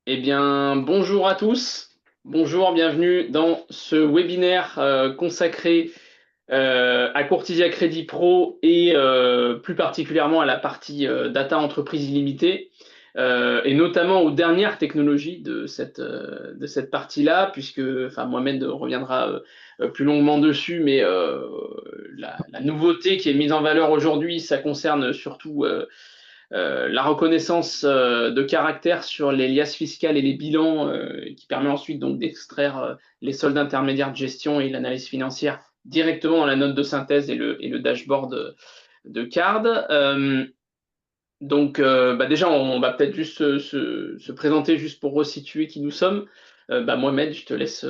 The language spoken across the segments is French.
Eh bien, bonjour à tous. Bonjour, bienvenue dans ce webinaire consacré à Courtisia Credit Pro et plus particulièrement à la partie data entreprise illimitée et notamment aux dernières technologies de cette partie-là, puisque enfin, Mohamed reviendra plus longuement dessus, mais la nouveauté qui est mise en valeur aujourd'hui, ça concerne surtout la reconnaissance de caractère sur les liasses fiscales et les bilans, qui permet ensuite donc d'extraire les soldes intermédiaires de gestion et l'analyse financière directement dans la note de synthèse et le dashboard de Card. Déjà, on va peut-être juste se présenter juste pour resituer qui nous sommes. Mohamed, je te laisse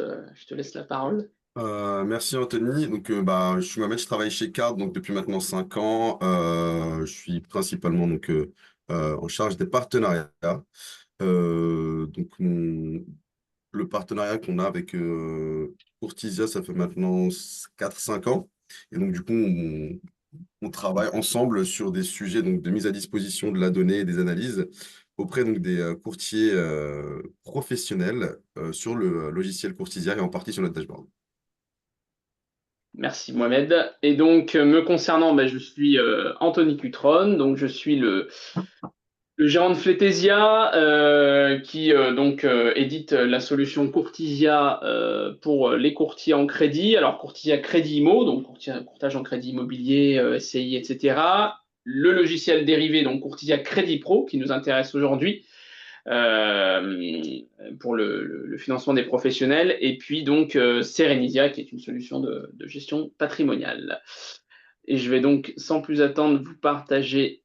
la parole. Merci Anthony. Je suis Mohamed, je travaille chez Card depuis maintenant 5 ans. Je suis principalement en charge des partenariats. Euh, donc mon- le partenariat qu'on a avec Courtisia, ça fait maintenant 4 5 ans. Et donc du coup, on travaille ensemble sur des sujets de mise à disposition de la donnée et des analyses auprès des courtiers professionnels sur le logiciel Courtisia et en partie sur notre dashboard. Merci Mohamed. Et donc, me concernant, je suis Anthony Cutron, donc je suis le gérant de Fletesia, qui édite la solution Courtisia pour les courtiers en crédit. Alors Courtisia Crédit Immo, donc courtage en crédit immobilier, SCI, etc. Le logiciel dérivé, donc Courtisia Crédit Pro, qui nous intéresse aujourd'hui pour le financement des professionnels. Et puis donc Serenisia, qui est une solution de gestion patrimoniale. Et je vais donc sans plus attendre vous partager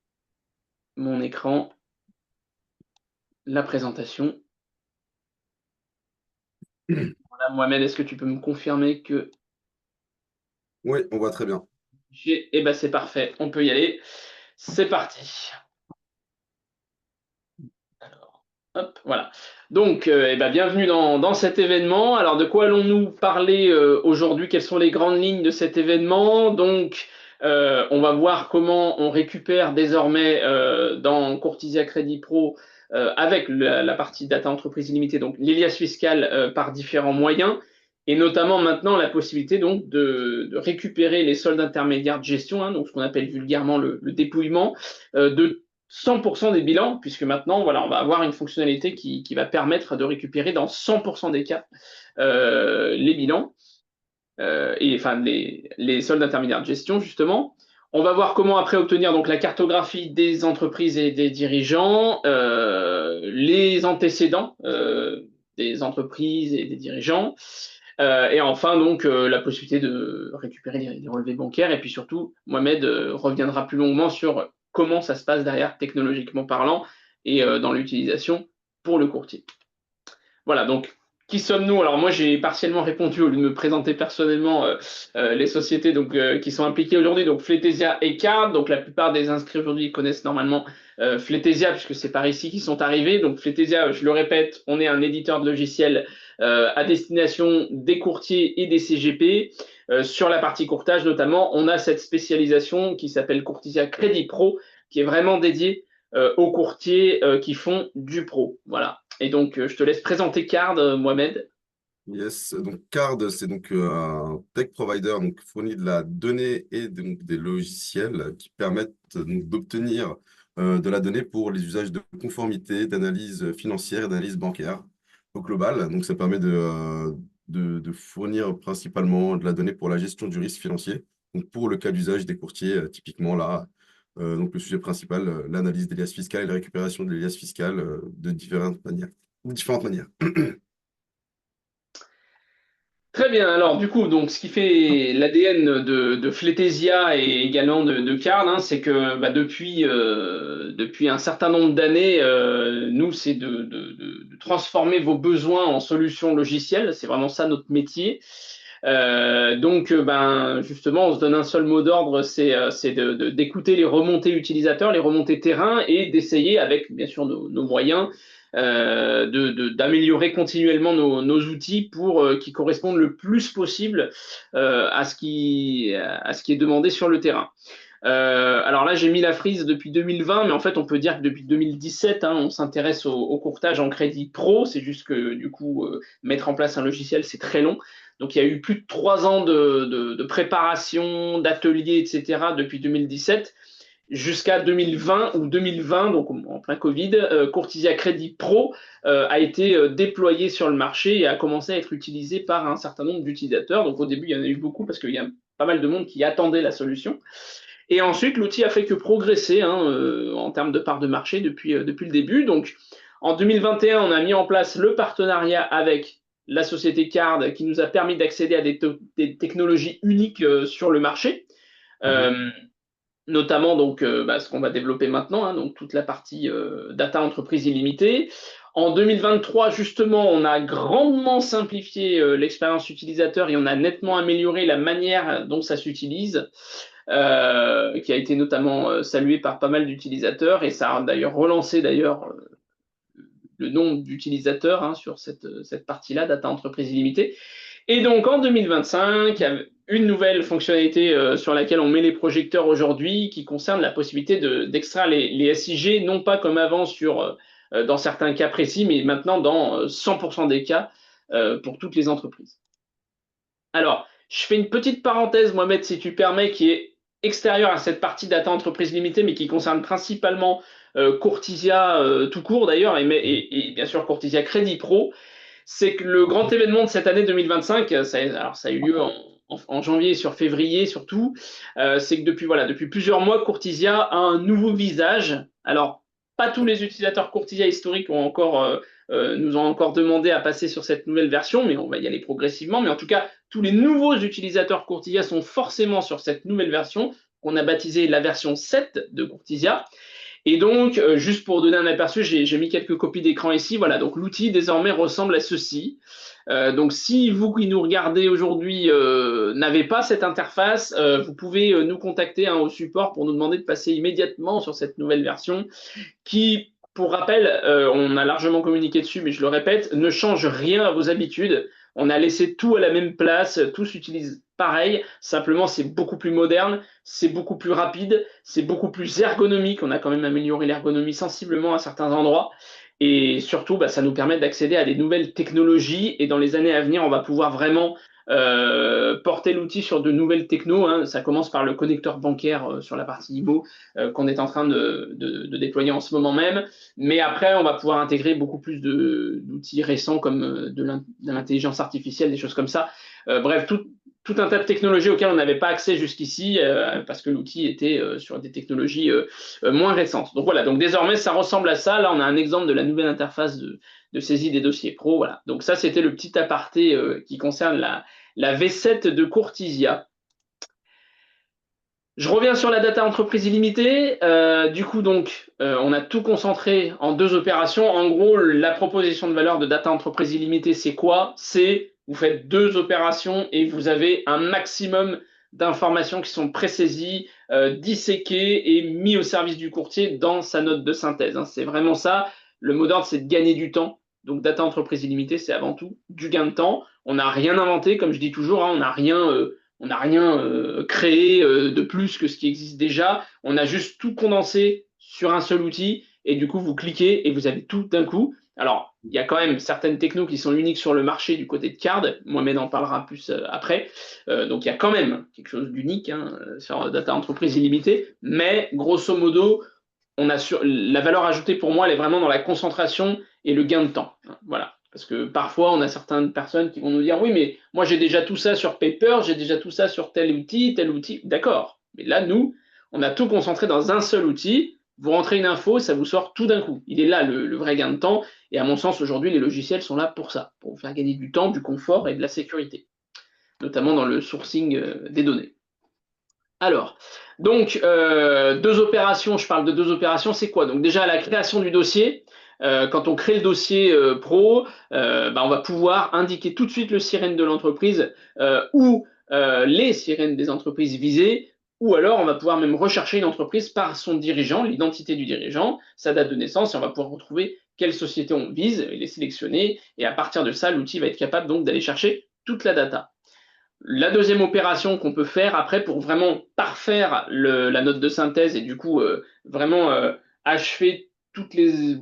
mon écran, la présentation. Voilà, Mohamed, est-ce que tu peux me confirmer que Oui, on voit très bien. j'ai... Eh ben c'est parfait, on peut y aller. C'est parti. Alors, hop, voilà. Donc, bienvenue dans cet événement. Alors, de quoi allons-nous parler aujourd'hui? Quelles sont les grandes lignes de cet événement? Donc, on va voir comment on récupère désormais dans Courtisia Credit Pro avec la partie data entreprise illimitée, donc l'Elias fiscal par différents moyens, et notamment maintenant la possibilité donc de récupérer les soldes intermédiaires de gestion, hein, donc ce qu'on appelle vulgairement le dépouillement, de 100% des bilans, puisque maintenant, voilà, on va avoir une fonctionnalité qui va permettre de récupérer dans 100% des cas les bilans et enfin les soldes intermédiaires de gestion, justement. On va voir comment après obtenir donc la cartographie des entreprises et des dirigeants, les antécédents des entreprises et des dirigeants, et enfin donc la possibilité de récupérer les relevés bancaires. Et puis surtout, Mohamed reviendra plus longuement sur comment ça se passe derrière, technologiquement parlant, et dans l'utilisation pour le courtier. Voilà, donc qui sommes-nous? Alors moi j'ai partiellement répondu au lieu de me présenter personnellement les sociétés qui sont impliquées aujourd'hui, donc Fletesia et Card. Donc la plupart des inscrits aujourd'hui connaissent normalement Fletesia puisque c'est par ici qu'ils sont arrivés. Donc Fletesia, je le répète, on est un éditeur de logiciels à destination des courtiers et des CGP. Sur la partie courtage notamment, on a cette spécialisation qui s'appelle Courtisia Credit Pro, qui est vraiment dédiée aux courtiers qui font du pro. Voilà. Et donc, je te laisse présenter Card, Mohamed. Yes, donc Card, c'est un tech provider fournit de la donnée et des logiciels qui permettent d'obtenir de la donnée pour les usages de conformité, d'analyse financière et d'analyse bancaire au global. Donc ça permet de fournir principalement de la donnée pour la gestion du risque financier. Donc pour le cas d'usage des courtiers, typiquement là, le sujet principal, l'analyse des liasses fiscales et la récupération des liasses fiscales de différentes manières. Différentes manières. Très bien. Alors, du coup, donc, ce qui fait l'ADN de Fletesia et également de Card, hein, c'est que depuis un certain nombre d'années, nous, c'est de transformer vos besoins en solutions logicielles. C'est vraiment ça notre métier. Justement, on se donne un seul mot d'ordre, c'est d'écouter les remontées utilisateurs, les remontées terrain et d'essayer, avec bien sûr nos moyens, d'améliorer continuellement nos outils pour qu'ils correspondent le plus possible à ce qui est demandé sur le terrain. Alors là, j'ai mis la frise depuis 2020, mais en fait, on peut dire que depuis 2017, hein, on s'intéresse au courtage en crédit pro. C'est juste que du coup, mettre en place un logiciel, c'est très long. Donc, il y a eu plus de 3 ans de préparation, d'ateliers, etc. depuis 2017 jusqu'à 2020 ou 2020, donc en plein Covid. Courtisia Crédit Pro a été déployé sur le marché et a commencé à être utilisé par un certain nombre d'utilisateurs. Donc au début, il y en a eu beaucoup parce qu'il y a pas mal de monde qui attendait la solution. Et ensuite, l'outil a fait que progresser, hein, en termes de part de marché depuis le début. Donc, en 2021, on a mis en place le partenariat avec la société Card qui nous a permis d'accéder à des technologies uniques sur le marché. Mhm. Euh, Notamment donc ce qu'on va développer maintenant, hein, donc toute la partie data entreprise illimitée. En 2023, justement, on a grandement simplifié l'expérience utilisateur et on a nettement amélioré la manière dont ça s'utilise, qui a été notamment salué par pas mal d'utilisateurs et ça a d'ailleurs relancé d'ailleurs le nombre d'utilisateurs, hein, sur cette partie-là, data entreprise illimitée. Et donc en 2025, il y a une nouvelle fonctionnalité sur laquelle on met les projecteurs aujourd'hui qui concerne la possibilité d'extraire les SIG, non pas comme avant dans certains cas précis, mais maintenant dans 100% des cas pour toutes les entreprises. Alors, je fais une petite parenthèse, Mohamed, si tu permets, qui est extérieure à cette partie data entreprise limitée, mais qui concerne principalement Courtisia tout court d'ailleurs, et bien sûr Courtisia Crédit Pro. C'est que le grand événement de cette année 2025, ça a eu lieu en janvier sur février surtout, c'est que depuis plusieurs mois, Courtisia a un nouveau visage. Alors, pas tous les utilisateurs Courtisia historiques nous ont encore demandé à passer sur cette nouvelle version, mais on va y aller progressivement. Mais en tout cas, tous les nouveaux utilisateurs Courtisia sont forcément sur cette nouvelle version qu'on a baptisée la version 7 de Courtisia. Et donc, juste pour donner un aperçu, j'ai mis quelques copies d'écran ici. Voilà, donc l'outil désormais ressemble à ceci. Donc, si vous qui nous regardez aujourd'hui n'avez pas cette interface, vous pouvez nous contacter, hein, au support pour nous demander de passer immédiatement sur cette nouvelle version qui, pour rappel, on a largement communiqué dessus, mais je le répète, ne change rien à vos habitudes. On a laissé tout à la même place, tout s'utilise pareil, simplement c'est beaucoup plus moderne, c'est beaucoup plus rapide, c'est beaucoup plus ergonomique, on a quand même amélioré l'ergonomie sensiblement à certains endroits, et surtout ça nous permet d'accéder à des nouvelles technologies, et dans les années à venir on va pouvoir vraiment porter l'outil sur de nouvelles technos, hein. Ça commence par le connecteur bancaire sur la partie IMO qu'on est en train de déployer en ce moment même. Mais après, on va pouvoir intégrer beaucoup plus d'outils récents comme de l'intelligence artificielle, des choses comme ça. Bref, tout un tas de technologies auxquelles on n'avait pas accès jusqu'ici parce que l'outil était sur des technologies moins récentes. Donc voilà, donc désormais, ça ressemble à ça. Là, on a un exemple de la nouvelle interface de saisie des dossiers pro. Voilà. Donc ça, c'était le petit aparté qui concerne la V7 de Courtisia. Je reviens sur la data entreprise illimitée. Du coup, donc, on a tout concentré en 2 opérations. En gros, la proposition de valeur de data entreprise illimitée, c'est quoi? C'est vous faites 2 opérations et vous avez un maximum d'informations qui sont présaisies, disséquées et mis au service du courtier dans sa note de synthèse, hein. C'est vraiment ça. Le mot d'ordre, c'est de gagner du temps. Donc, data entreprise illimitée, c'est avant tout du gain de temps. On n'a rien inventé, comme je dis toujours, hein, on n'a rien créé de plus que ce qui existe déjà. On a juste tout condensé sur un seul outil et du coup, vous cliquez et vous avez tout d'un coup. Alors, il y a quand même certaines technos qui sont uniques sur le marché du côté de Card. Mohamed en parlera plus après. Donc, il y a quand même quelque chose d'unique, hein, sur Data Entreprise Illimitée. Mais grosso modo, la valeur ajoutée pour moi, elle est vraiment dans la concentration et le gain de temps, hein. Voilà. Parce que parfois, on a certaines personnes qui vont nous dire, oui, mais moi, j'ai déjà tout ça sur Paper, j'ai déjà tout ça sur tel outil, tel outil. D'accord. Mais là, nous, on a tout concentré dans un seul outil. Vous rentrez une info, ça vous sort tout d'un coup. Il est là le vrai gain de temps. Et à mon sens, aujourd'hui, les logiciels sont là pour ça, pour vous faire gagner du temps, du confort et de la sécurité, notamment dans le sourcing des données. Alors, donc, 2 opérations, je parle de 2 opérations, c'est quoi? Donc déjà, la création du dossier. Quand on crée le dossier pro, on va pouvoir indiquer tout de suite le sirène de l'entreprise ou les sirènes des entreprises visées, ou alors on va pouvoir même rechercher une entreprise par son dirigeant, l'identité du dirigeant, sa date de naissance, et on va pouvoir retrouver quelle société on vise, et les sélectionner, et à partir de ça, l'outil va être capable donc d'aller chercher toute la data. La deuxième opération qu'on peut faire après pour vraiment parfaire la note de synthèse et du coup vraiment achever toutes les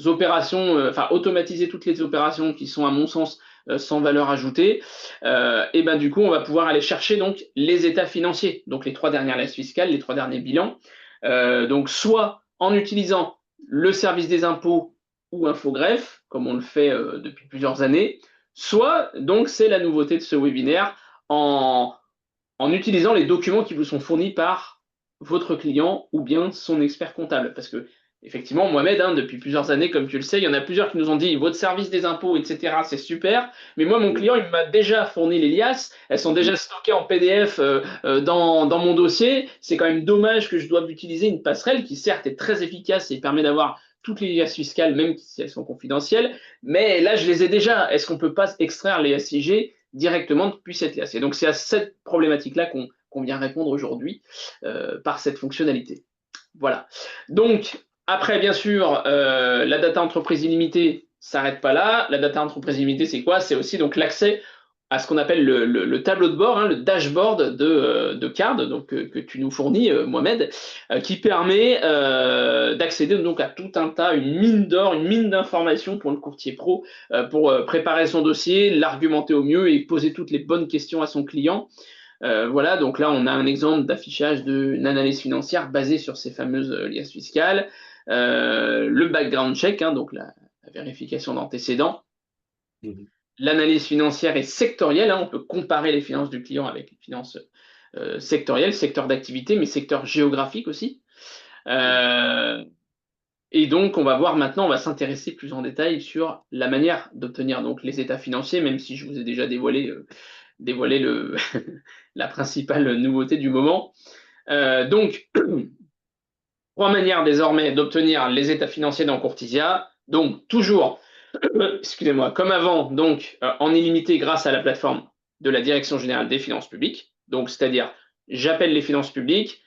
opérations, enfin automatiser toutes les opérations qui sont à mon sens sans valeur ajoutée, et ben du coup on va pouvoir aller chercher donc les états financiers, donc les trois dernières liasses fiscales, les trois derniers bilans, donc soit en utilisant le service des impôts ou Infogreffe, comme on le fait depuis plusieurs années, soit donc c'est la nouveauté de ce webinaire en, en utilisant les documents qui vous sont fournis par votre client ou bien son expert comptable. Parce que, effectivement, Mohamed, hein, depuis plusieurs années, comme tu le sais, il y en a plusieurs qui nous ont dit votre service des impôts, etc., c'est super, mais moi, mon client, il m'a déjà fourni les liasses, elles sont déjà stockées en PDF dans mon dossier. C'est quand même dommage que je doive utiliser une passerelle qui, certes, est très efficace et permet d'avoir toutes les liasses fiscales, même si elles sont confidentielles, mais là, je les ai déjà. Est-ce qu'on ne peut pas extraire les SIG directement depuis cette liasse? Et donc, c'est à cette problématique-là qu'on vient répondre aujourd'hui par cette fonctionnalité. Voilà. Donc, après, bien sûr, la data entreprise illimitée s'arrête pas là. La data entreprise illimitée, c'est quoi? C'est aussi donc l'accès à ce qu'on appelle le tableau de bord, hein, le dashboard de Card, donc que tu nous fournis, Mohamed, qui permet d'accéder donc à tout un tas, une mine d'or, une mine d'informations pour le courtier pro, pour préparer son dossier, l'argumenter au mieux et poser toutes les bonnes questions à son client. Voilà, donc là, on a un exemple d'affichage d'une analyse financière basée sur ces fameuses liasses fiscales. Le background check, hein, donc la vérification d'antécédents. Mhm. L'analyse financière est sectorielle, hein, on peut comparer les finances du client avec les finances sectorielles, secteur d'activité, mais secteur géographique aussi. Euh, et donc, on va voir maintenant, on va s'intéresser plus en détail sur la manière d'obtenir donc les états financiers, même si je vous ai déjà dévoilé la principale nouveauté du moment. Donc, trois manières désormais d'obtenir les états financiers dans Courtisia. Donc, toujours, excusez-moi, comme avant, donc en illimité grâce à la plateforme de la Direction générale des finances publiques. Donc, c'est-à-dire, j'appelle les finances publiques,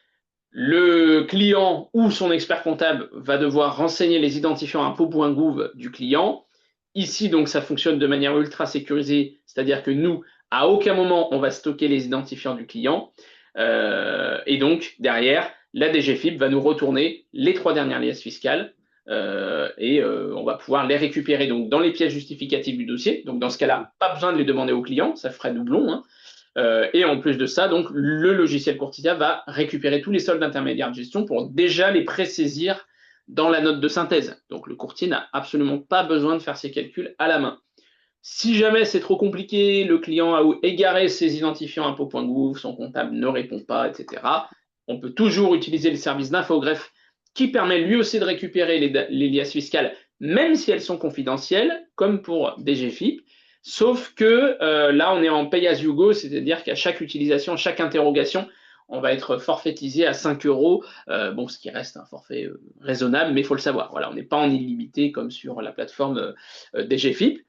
le client ou son expert comptable va devoir renseigner les identifiants impôts.gouv du client. Ici, donc, ça fonctionne de manière ultra sécurisée, c'est-à-dire que nous, à aucun moment, on va stocker les identifiants du client. Et donc, derrière, la DGFiP va nous retourner les trois dernières liasses fiscales et on va pouvoir les récupérer donc, dans les pièces justificatives du dossier. Donc, dans ce cas-là, pas besoin de les demander au client, ça ferait doublon, hein. Et en plus de ça, donc, le logiciel Courtisia va récupérer tous les soldes intermédiaires de gestion pour déjà les présaisir dans la note de synthèse. Donc le courtier n'a absolument pas besoin de faire ses calculs à la main. Si jamais c'est trop compliqué, le client a égaré ses identifiants impôts.gouv, son comptable ne répond pas, etc., on peut toujours utiliser le service d'Infogreffe qui permet lui aussi de récupérer les liasses fiscales, même si elles sont confidentielles, comme pour DGFiP. Sauf que là, on est en pay as you go, c'est-à-dire qu'à chaque utilisation, chaque interrogation, on va être forfaitisé à 5 euros, bon, ce qui reste un forfait raisonnable, mais il faut le savoir. Voilà, on n'est pas en illimité comme sur la plateforme DGFiP.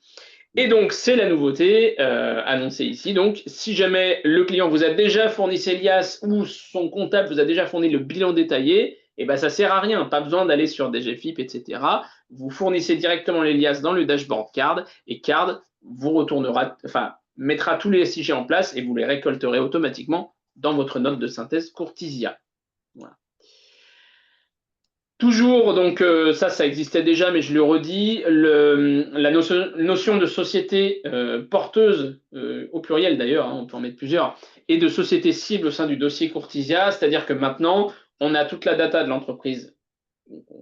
Et donc, c'est la nouveauté annoncée ici. Donc, si jamais le client vous a déjà fourni ses liasses ou son comptable vous a déjà fourni le bilan détaillé, eh ben, ça ne sert à rien. Pas besoin d'aller sur DGFiP, etc. Vous fournissez directement les liasses dans le dashboard Card et Card vous retournera, enfin, mettra tous les SIG en place et vous les récolterez automatiquement dans votre note de synthèse Courtisia. Voilà. Toujours, donc ça existait déjà, mais je le redis, la notion de société porteuse, au pluriel d'ailleurs, hein, on peut en mettre plusieurs, et de société cible au sein du dossier Courtisia, c'est-à-dire que maintenant, on a toute la data de l'entreprise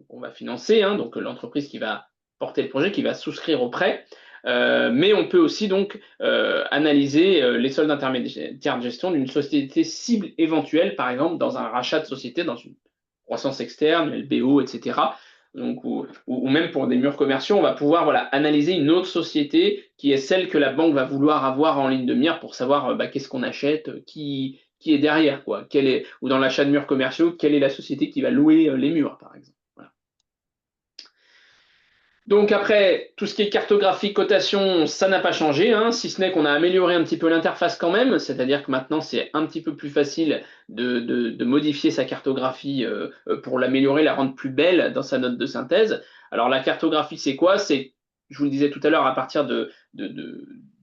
qu'on va financer, hein, donc l'entreprise qui va porter le projet, qui va souscrire au prêt, mais on peut aussi donc analyser les soldes intermédiaires de gestion d'une société cible éventuelle, par exemple dans un rachat de société, dans une croissance externe, LBO, etc. Donc, ou même pour des murs commerciaux, on va pouvoir voilà, analyser une autre société qui est celle que la banque va vouloir avoir en ligne de mire pour savoir qu'est-ce qu'on achète, qui est derrière, quoi. Ou dans l'achat de murs commerciaux, quelle est la société qui va louer les murs, par exemple. Voilà. Donc après, tout ce qui est cartographie, cotation, ça n'a pas changé, hein, si ce n'est qu'on a amélioré un petit peu l'interface quand même, c'est-à-dire que maintenant c'est un petit peu plus facile de modifier sa cartographie pour l'améliorer, la rendre plus belle dans sa note de synthèse. Alors la cartographie c'est quoi? C'est, je vous le disais tout à l'heure, à partir du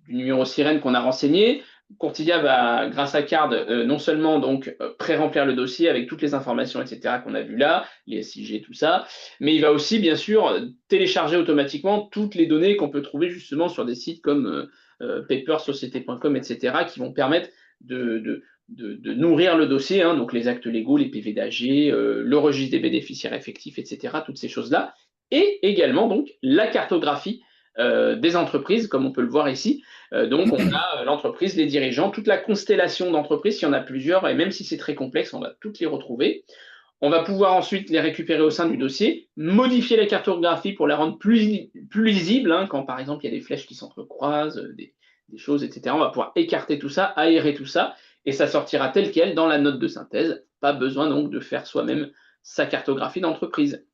numéro sirène qu'on a renseigné, Courtilia va, grâce à Card, non seulement donc pré-remplir le dossier avec toutes les informations, etc., qu'on a vu là, les SIG, tout ça, mais il va aussi, bien sûr, télécharger automatiquement toutes les données qu'on peut trouver justement sur des sites comme papersociété.com, etc., qui vont permettre de nourrir le dossier, hein, donc les actes légaux, les PV d'AG, le registre des bénéficiaires effectifs, etc., toutes ces choses-là, et également donc la cartographie des entreprises, comme on peut le voir ici. Donc, on a l'entreprise, les dirigeants, toute la constellation d'entreprises, s'il y en a plusieurs, et même si c'est très complexe, on va toutes les retrouver. On va pouvoir ensuite les récupérer au sein du dossier, modifier la cartographie pour la rendre plus lisible, hein, quand par exemple il y a des flèches qui s'entrecroisent, des choses, etc. On va pouvoir écarter tout ça, aérer tout ça, et ça sortira tel quel dans la note de synthèse. Pas besoin donc de faire soi-même sa cartographie d'entreprise.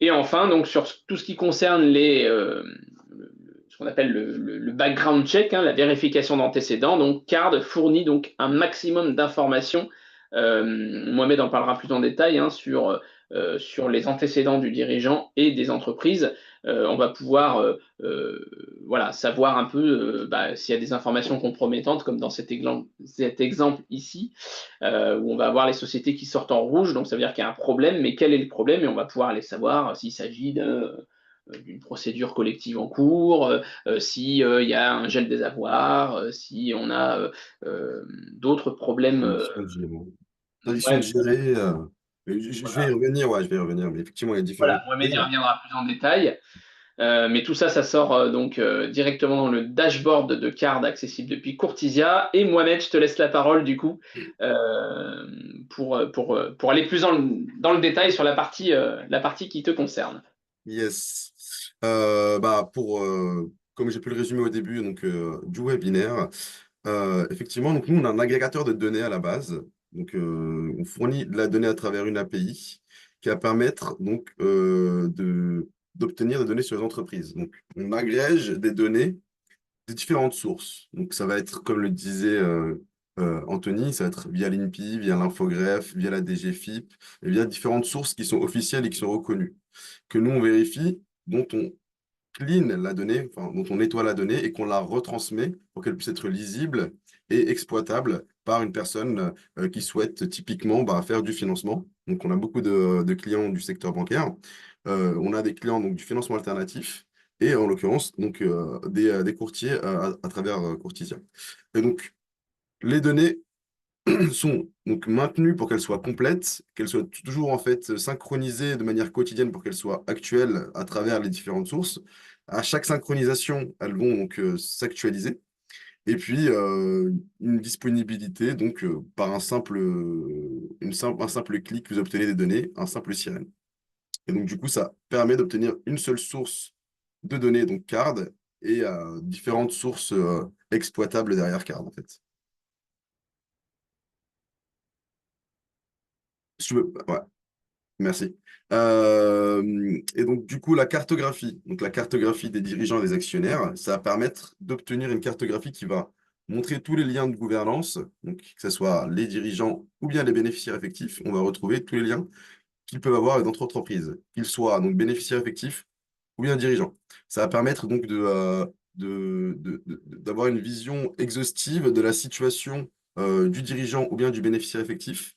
Et enfin, donc sur tout ce qui concerne ce qu'on appelle le background check, hein, la vérification d'antécédents, donc Card fournit donc un maximum d'informations. Mohamed en parlera plus en détail, hein, sur les antécédents du dirigeant et des entreprises. On va pouvoir voilà, savoir un peu s'il y a des informations compromettantes, comme dans cet exemple ici, où on va avoir les sociétés qui sortent en rouge, donc ça veut dire qu'il y a un problème, mais quel est le problème? Et on va pouvoir aller savoir s'il s'agit d'une procédure collective en cours, si il y a un gel des avoirs, si on a d'autres problèmes. Tradition de gérer. Tradition de Ouais, gérer. Je vais y voilà. revenir, ouais, je vais y revenir. Mais effectivement, il y a différents Voilà, Mohamed y critères. reviendra plus en détail. Mais tout ça, ça sort donc directement dans le dashboard de Card accessible depuis Courtisia. Et Mohamed, je te laisse la parole du coup euh, pour aller plus dans le détail sur la partie qui te concerne. Yes. Comme j'ai pu le résumer au début du webinaire, effectivement, donc nous, on a un agrégateur de données à la base. On fournit de la donnée à travers une API qui va permettre d'obtenir des données sur les entreprises. Donc, on agrège des données de différentes sources. Donc, ça va être, comme le disait Anthony, ça va être via l'INPI, via l'infogreffe, via la DGFIP, et via différentes sources qui sont officielles et qui sont reconnues, que nous, on vérifie, dont on clean la donnée, enfin, dont on nettoie la donnée et qu'on la retransmet pour qu'elle puisse être lisible et exploitable par une personne qui souhaite typiquement faire du financement. Donc, on a beaucoup de clients du secteur bancaire. On a des clients donc, du financement alternatif et en l'occurrence des courtiers à travers Courtisia. Et donc, les données sont donc maintenues pour qu'elles soient complètes, qu'elles soient toujours en fait synchronisées de manière quotidienne pour qu'elles soient actuelles à travers les différentes sources. À chaque synchronisation, elles vont s'actualiser. Et puis une disponibilité par un simple clic, vous obtenez des données, un simple sirène. Et donc du coup, ça permet d'obtenir une seule source de données, donc Card, et différentes sources exploitables derrière Card en fait. Si tu veux, ouais. Merci. Et donc, du coup, la cartographie des dirigeants et des actionnaires, ça va permettre d'obtenir une cartographie qui va montrer tous les liens de gouvernance, donc que ce soit les dirigeants ou bien les bénéficiaires effectifs. On va retrouver tous les liens qu'ils peuvent avoir avec d'autres entreprises, qu'ils soient donc bénéficiaires effectifs ou bien dirigeants. Ça va permettre donc d'avoir une vision exhaustive de la situation du dirigeant ou bien du bénéficiaire effectif,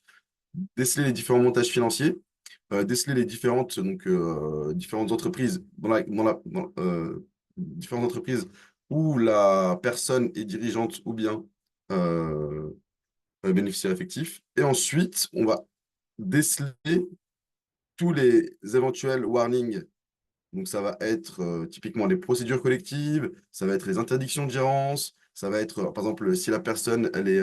déceler les différents montages financiers, déceler les différentes entreprises différentes entreprises où la personne est dirigeante ou bien euh, bénéficiaire effectif. Et ensuite, on va déceler tous les éventuels warnings. Donc, ça va être typiquement les procédures collectives, ça va être les interdictions de gérance, ça va être, par exemple, si la personne elle est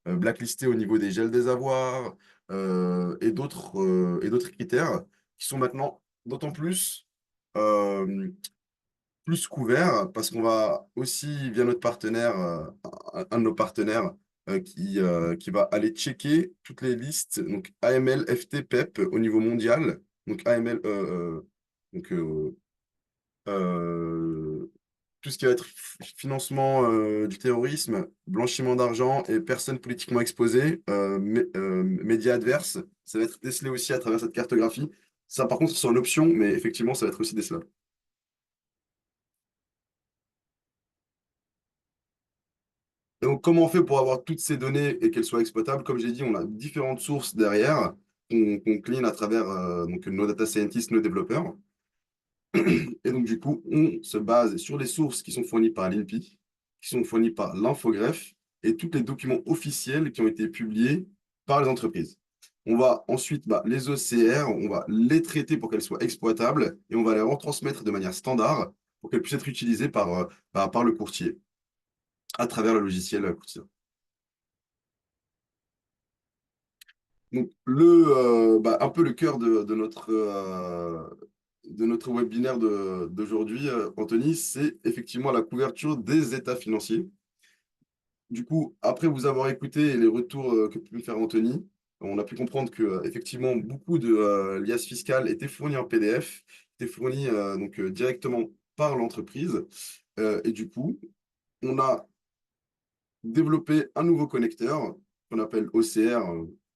blacklistée au niveau des gels des avoirs et d'autres critères qui sont maintenant d'autant euh, plus couverts parce qu'on va aussi, via notre partenaire, un de nos partenaires qui va aller checker toutes les listes, donc AML, FT, PEP au niveau mondial, donc AML. Donc, euh, tout ce qui va être financement du terrorisme, blanchiment d'argent et personnes politiquement exposées, médias adverses, ça va être décelé aussi à travers cette cartographie. Ça, par contre, c'est en option, mais effectivement, ça va être aussi décelé. Donc, comment on fait pour avoir toutes ces données et qu'elles soient exploitables? Comme j'ai dit, on a différentes sources derrière qu'on clean à travers donc, nos data scientists, nos développeurs. Et donc, du coup, on se base sur les sources qui sont fournies par l'INPI, qui sont fournies par l'Infogreffe et tous les documents officiels qui ont été publiés par les entreprises. On va ensuite, les OCR, on va les traiter pour qu'elles soient exploitables et on va les retransmettre de manière standard pour qu'elles puissent être utilisées par le courtier à travers le logiciel courtier. Donc, un peu le cœur de notre webinaire d'aujourd'hui, Anthony, c'est effectivement la couverture des états financiers. Du coup, après vous avoir écouté les retours que peut me faire Anthony, on a pu comprendre que effectivement beaucoup de liasses fiscales étaient fournies en PDF, étaient fournies directement par l'entreprise. Et du coup, on a développé un nouveau connecteur qu'on appelle OCR,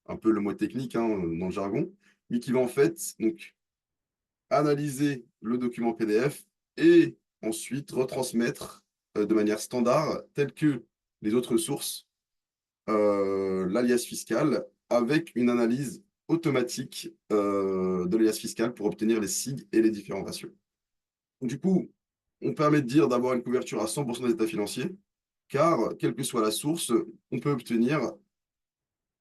un peu le mot technique hein, dans le jargon, mais qui va en fait donc, analyser le document PDF et ensuite retransmettre de manière standard, telle que les autres sources, l'alias fiscal avec une analyse automatique de l'alias fiscal pour obtenir les SIG et les différents ratios. Du coup, on permet de dire d'avoir une couverture à 100% des états financiers, car quelle que soit la source, on peut obtenir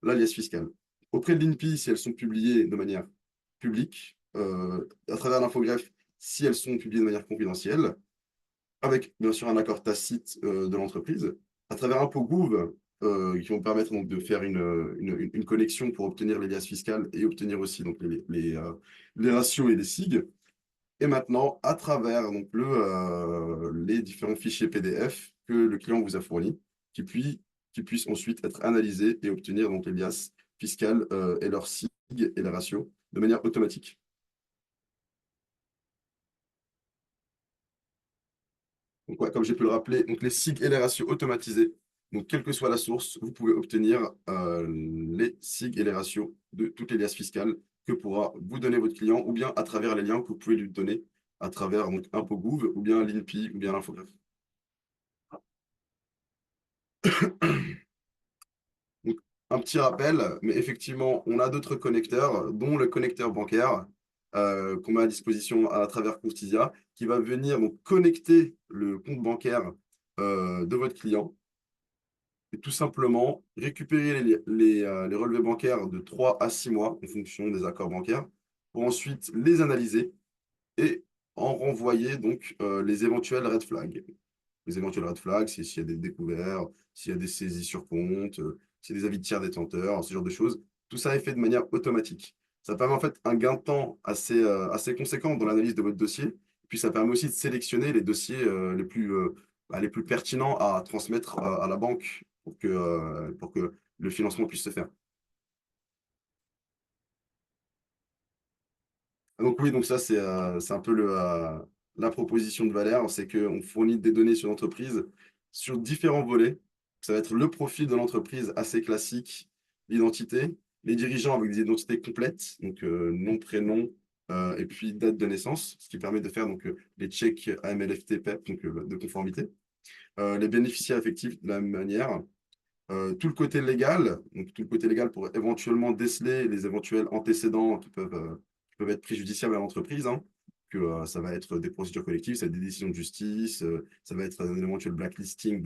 l'alias fiscal. Auprès de l'INPI, si elles sont publiées de manière publique, à travers l'infogreffe, si elles sont publiées de manière confidentielle, avec bien sûr un accord tacite de l'entreprise, à travers ImpôGouv, qui vont permettre donc, de faire une connexion pour obtenir les liasses fiscales et obtenir aussi donc, les ratios et les SIG. Et maintenant, à travers donc, les différents fichiers PDF que le client vous a fournis, qui puissent ensuite être analysés et obtenir donc, les liasses fiscales et leurs SIG et les ratios de manière automatique. Donc, ouais, comme j'ai pu le rappeler, donc les SIG et les ratios automatisés, donc quelle que soit la source, vous pouvez obtenir les SIG et les ratios de toutes les liasses fiscales que pourra vous donner votre client ou bien à travers les liens que vous pouvez lui donner à travers donc, ImpôGouv ou bien l'INPI ou bien l'Infogreffe. Donc, un petit rappel, mais effectivement, on a d'autres connecteurs, dont le connecteur bancaire qu'on met à disposition à travers Courtisia, qui va venir donc, connecter le compte bancaire de votre client et tout simplement récupérer les relevés bancaires de 3 à 6 mois en fonction des accords bancaires pour ensuite les analyser et en renvoyer donc les éventuels red flags. Les éventuels red flags, c'est s'il y a des découvertes, s'il y a des saisies sur compte, s'il y a des avis de tiers détenteurs, ce genre de choses. Tout ça est fait de manière automatique. Ça permet en fait un gain de temps assez conséquent dans l'analyse de votre dossier. Puis ça permet aussi de sélectionner les dossiers les plus pertinents à transmettre à la banque pour que le financement puisse se faire. Donc oui, donc ça, c'est un peu la proposition de Valère, c'est qu'on fournit des données sur l'entreprise sur différents volets. Ça va être le profil de l'entreprise assez classique, l'identité, les dirigeants avec des identités complètes, donc nom, prénom, et puis date de naissance, ce qui permet de faire donc, les checks AMLFT PEP, donc de conformité. Les bénéficiaires effectifs de la même manière. Tout le côté légal, donc tout le côté légal pour éventuellement déceler les éventuels antécédents qui peuvent être préjudiciables à l'entreprise, hein, que ça va être des procédures collectives, ça va être des décisions de justice, ça va être un éventuel blacklisting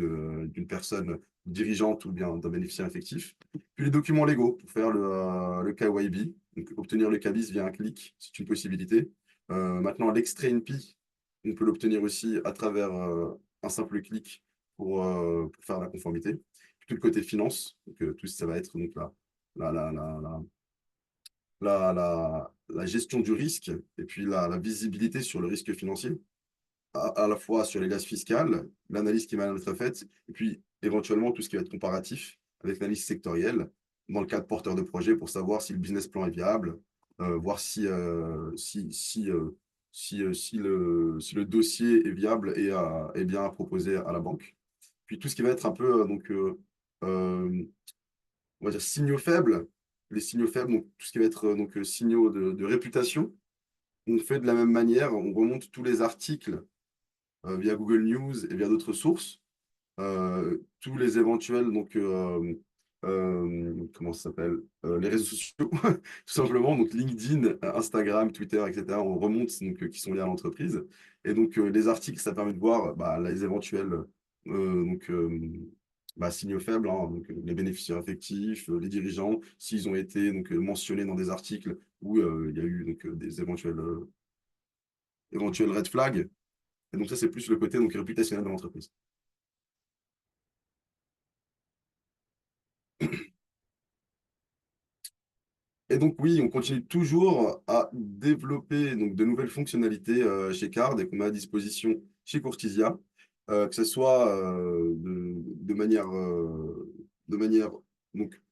d'une personne dirigeante ou bien d'un bénéficiaire effectif. Puis les documents légaux pour faire le KYB, donc obtenir le KBIS via un clic, c'est une possibilité. Maintenant, l'extrait INPI, on peut l'obtenir aussi à travers un simple clic pour faire la conformité tout le côté finance. Donc, tout ça va être donc, la, la, la, la, la gestion du risque et puis la visibilité sur le risque financier, à la fois sur les liasses fiscales, l'analyse qui va être faite, et puis éventuellement tout ce qui va être comparatif avec l'analyse sectorielle dans le cadre porteur de projet pour savoir si le business plan est viable, voir si le dossier est viable et est bien à proposer à la banque. Puis tout ce qui va être un peu euh, on va dire, signaux faibles. Les signaux faibles, donc tout ce qui va être signaux de réputation, on fait de la même manière, on remonte tous les articles via Google News et via d'autres sources tous les éventuels, donc, comment ça s'appelle, les réseaux sociaux, tout simplement, donc LinkedIn, Instagram, Twitter, etc. On remonte, donc, qui sont liés à l'entreprise. Et donc, les articles, ça permet de voir bah, les éventuels donc, signaux faibles, hein, donc, les bénéficiaires effectifs, les dirigeants, s'ils ont été donc, mentionnés dans des articles où il y a eu donc, des éventuels red flags. Et donc, ça, c'est plus le côté donc, réputationnel de l'entreprise. Et donc oui, on continue toujours à développer donc, de nouvelles fonctionnalités chez Card et qu'on met à disposition chez Courtisia, que ce soit de manière donc,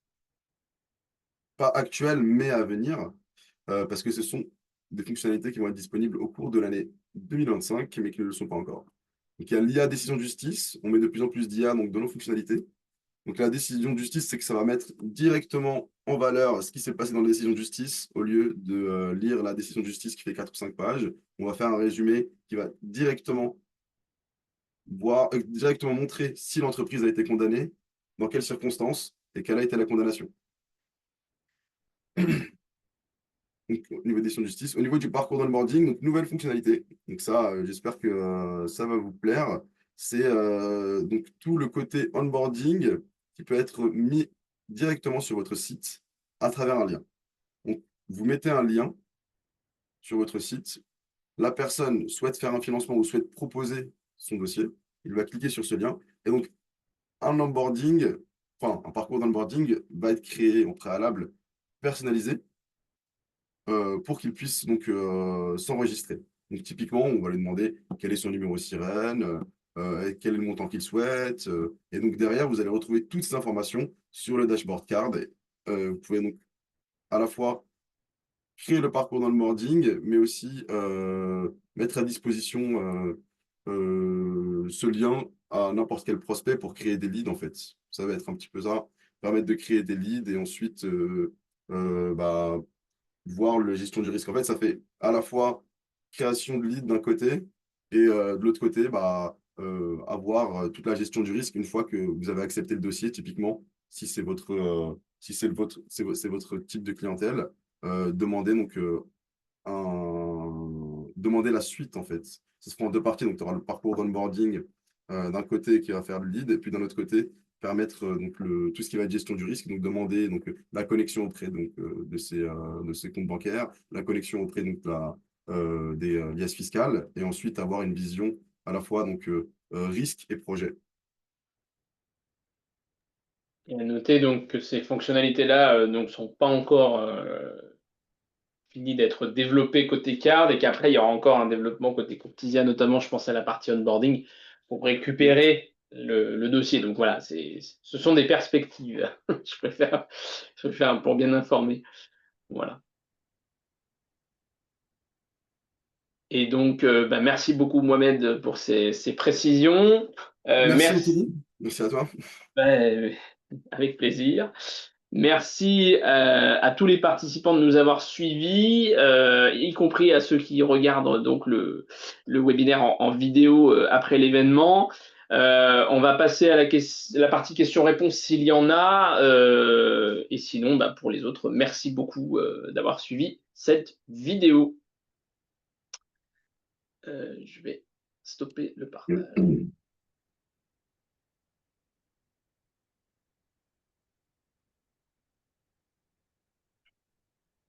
pas actuelle mais à venir, parce que ce sont des fonctionnalités qui vont être disponibles au cours de l'année 2025, mais qui ne le sont pas encore. Donc il y a l'IA décision de justice, on met de plus en plus d'IA donc, dans nos fonctionnalités. Donc la décision de justice, c'est que ça va mettre directement en valeur ce qui s'est passé dans la décision de justice. Au lieu de lire la décision de justice qui fait 4 ou 5 pages, on va faire un résumé qui va directement montrer si l'entreprise a été condamnée, dans quelles circonstances et quelle a été la condamnation. Donc, au niveau des décisions de justice. Au niveau du parcours d'onboarding, donc nouvelle fonctionnalité. Donc ça, j'espère que ça va vous plaire. C'est donc tout le côté onboarding qui peut être mis directement sur votre site à travers un lien. Donc, vous mettez un lien sur votre site. La personne souhaite faire un financement ou souhaite proposer son dossier. Il va cliquer sur ce lien. Et donc, un onboarding, enfin, un parcours d'onboarding va être créé en préalable, personnalisé pour qu'il puisse donc s'enregistrer. Donc typiquement, on va lui demander quel est son numéro sirène, quel est le montant qu'il souhaite. Et donc derrière, vous allez retrouver toutes ces informations sur le dashboard card. Et, vous pouvez donc à la fois créer le parcours d'onboarding, mais aussi mettre à disposition ce lien à n'importe quel prospect pour créer des leads en fait. Ça va être un petit peu ça, permettre de créer des leads et ensuite bah, voir la gestion du risque. En fait, ça fait à la fois création de lead d'un côté et de l'autre côté, bah, avoir toute la gestion du risque une fois que vous avez accepté le dossier, typiquement, si c'est votre type de clientèle, demander donc demander la suite en fait. Ça se prend en deux parties, donc tu auras le parcours d'onboarding d'un côté qui va faire le lead, et puis d'un autre côté, permettre donc tout ce qui va être gestion du risque, donc demander donc, la connexion auprès donc, de ces comptes bancaires, la connexion auprès donc, des liasses fiscales, et ensuite avoir une vision à la fois donc, risque et projet. Et à noter donc que ces fonctionnalités-là donc sont pas encore finies d'être développées côté card et qu'après il y aura encore un développement côté Courtisia, notamment je pense à la partie onboarding pour récupérer le dossier. Donc voilà, ce sont des perspectives. Je préfère pour bien informer. Voilà. Et donc, merci beaucoup Mohamed pour ces précisions. Merci Merci, Anthony, merci à toi. ben, avec plaisir. Merci à tous les participants de nous avoir suivis, y compris à ceux qui regardent donc le webinaire en vidéo après l'événement. On va passer à la partie questions-réponses s'il y en a. Et sinon, pour les autres, merci beaucoup d'avoir suivi cette vidéo. Je vais stopper le partage.